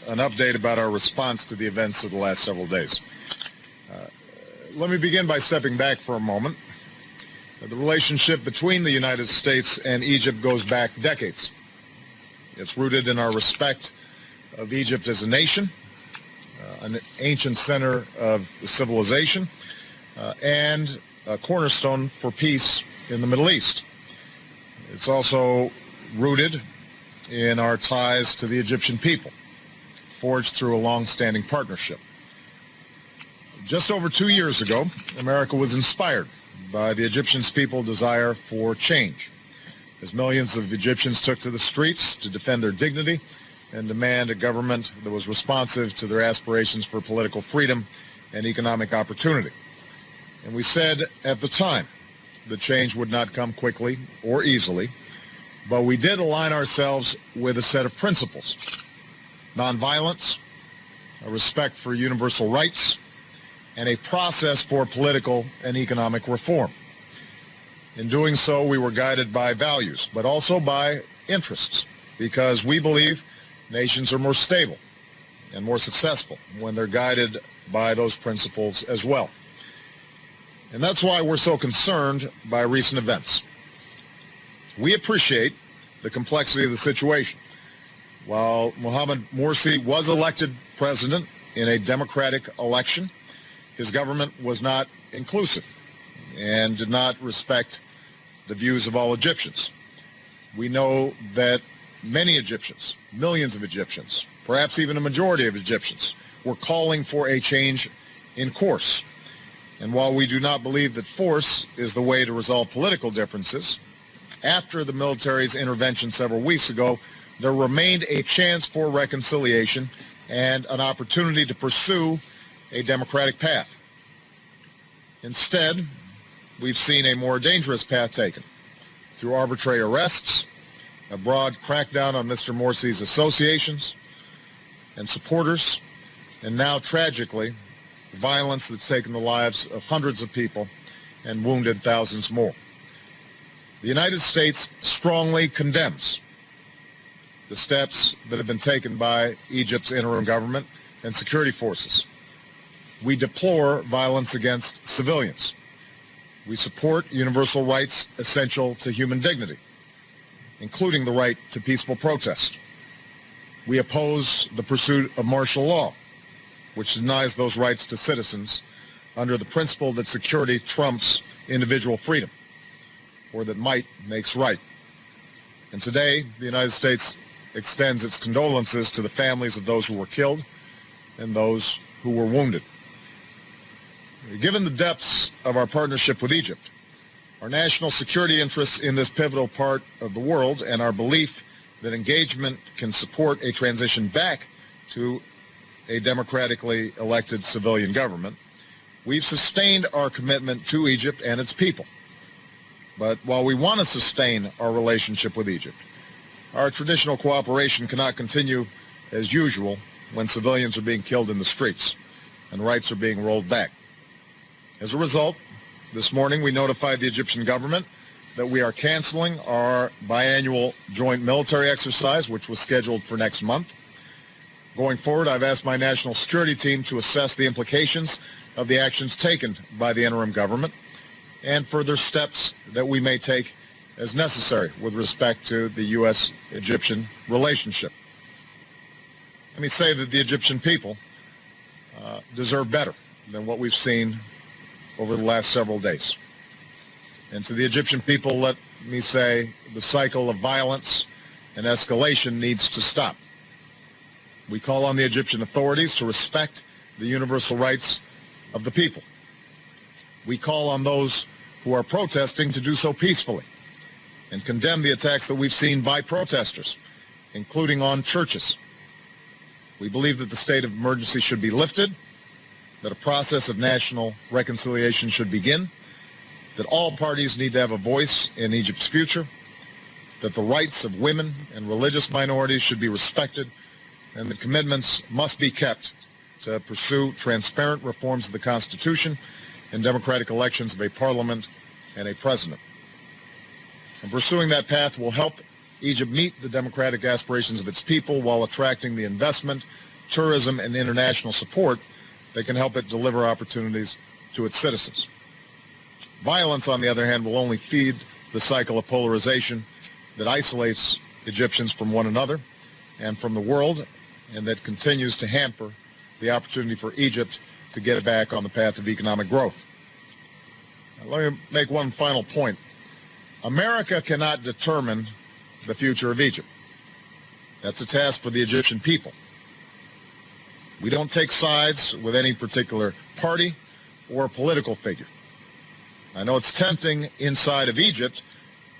an update about our response to the events of the last several days. Let me begin by stepping back for a moment. The relationship between the United States and Egypt goes back decades. It's rooted in our respect of Egypt as a nation, an ancient center of civilization, and a cornerstone for peace in the Middle East. It's also rooted in our ties to the Egyptian people, forged through a long-standing partnership. Just over 2 years ago, America was inspired by the Egyptian people's desire for change, as millions of Egyptians took to the streets to defend their dignity and demand a government that was responsive to their aspirations for political freedom and economic opportunity. And we said at the time that change would not come quickly or easily, but we did align ourselves with a set of principles: nonviolence, a respect for universal rights, and a process for political and economic reform. In doing so, we were guided by values, but also by interests, because we believe nations are more stable and more successful when they're guided by those principles as well. And that's why we're so concerned by recent events. We appreciate the complexity of the situation. While Mohamed Morsi was elected president in a democratic election, his government was not inclusive and did not respect the views of all Egyptians. We know that many Egyptians, millions of Egyptians, perhaps even a majority of Egyptians, were calling for a change in course. And while we do not believe that force is the way to resolve political differences, after the military's intervention several weeks ago, there remained a chance for reconciliation and an opportunity to pursue a democratic path. Instead, we've seen a more dangerous path taken through arbitrary arrests, a broad crackdown on Mr. Morsi's associations and supporters, and now, tragically, violence that's taken the lives of hundreds of people and wounded thousands more. The United States strongly condemns the steps that have been taken by Egypt's interim government and security forces. We deplore violence against civilians. We support universal rights essential to human dignity, including the right to peaceful protest. We oppose the pursuit of martial law, which denies those rights to citizens under the principle that security trumps individual freedom, or that might makes right. And today, the United States extends its condolences to the families of those who were killed and those who were wounded. Given the depths of our partnership with Egypt, our national security interests in this pivotal part of the world, and our belief that engagement can support a transition back to a democratically elected civilian government, we've sustained our commitment to Egypt and its people. But while we want to sustain our relationship with Egypt, our traditional cooperation cannot continue as usual when civilians are being killed in the streets and rights are being rolled back. As a result, this morning we notified the Egyptian government that we are canceling our biannual joint military exercise, which was scheduled for next month. Going forward, I've asked my national security team to assess the implications of the actions taken by the interim government and further steps that we may take as necessary with respect to the U.S.-Egyptian relationship. Let me say that the Egyptian people deserve better than what we've seen over the last several days. And to the Egyptian people, let me say the cycle of violence and escalation needs to stop. We call on the Egyptian authorities to respect the universal rights of the people. We call on those who are protesting to do so peacefully and condemn the attacks that we've seen by protesters, including on churches. We believe that the state of emergency should be lifted, that a process of national reconciliation should begin, that all parties need to have a voice in Egypt's future, that the rights of women and religious minorities should be respected, and that commitments must be kept to pursue transparent reforms of the Constitution and democratic elections of a parliament and a president. And pursuing that path will help Egypt meet the democratic aspirations of its people while attracting the investment tourism, and international support that can help it deliver opportunities to its citizens. Violence, on the other hand, will only feed the cycle of polarization that isolates Egyptians from one another and from the world, and that continues to hamper the opportunity for Egypt to get back on the path of economic growth. Now, let me make one final point. America cannot determine the future of Egypt. That's a task for the Egyptian people. We don't take sides with any particular party or political figure. I know it's tempting inside of Egypt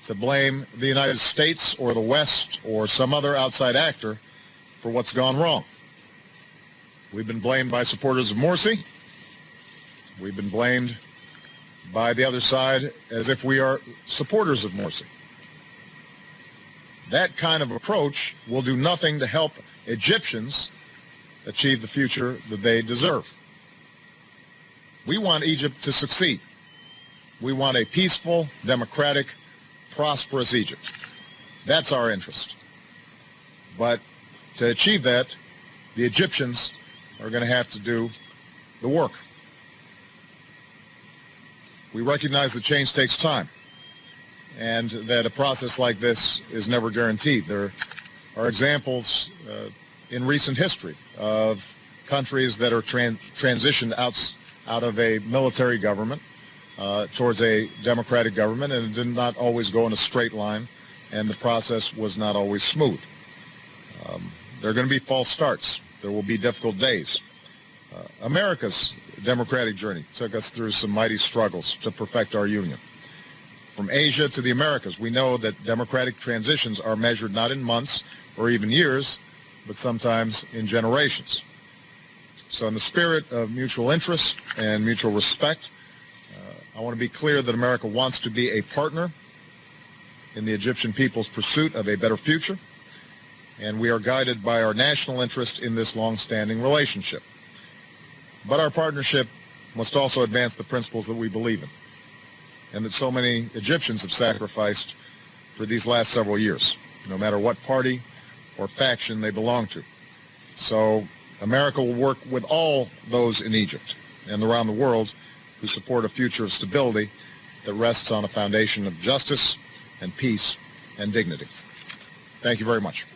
to blame the United States or the West or some other outside actor for what's gone wrong. We've been blamed by supporters of Morsi. We've been blamed by the other side as if we are supporters of Morsi. That kind of approach will do nothing to help Egyptians achieve the future that they deserve. We want Egypt to succeed. We want a peaceful, democratic, prosperous Egypt. That's our interest. But to achieve that, the Egyptians are going to have to do the work. We recognize that change takes time, and that a process like this is never guaranteed. There are examples in recent history of countries that are transitioned out of a military government towards a democratic government, and it did not always go in a straight line, and the process was not always smooth. There are going to be false starts. There will be difficult days. America's democratic journey took us through some mighty struggles to perfect our union. From Asia to the Americas, we know that democratic transitions are measured not in months or even years, but sometimes in generations. So in the spirit of mutual interest and mutual respect, I want to be clear that America wants to be a partner in the Egyptian people's pursuit of a better future, and we are guided by our national interest in this long-standing relationship. But our partnership must also advance the principles that we believe in, and that so many Egyptians have sacrificed for these last several years, no matter what party or faction they belong to. So America will work with all those in Egypt and around the world who support a future of stability that rests on a foundation of justice and peace and dignity. Thank you very much.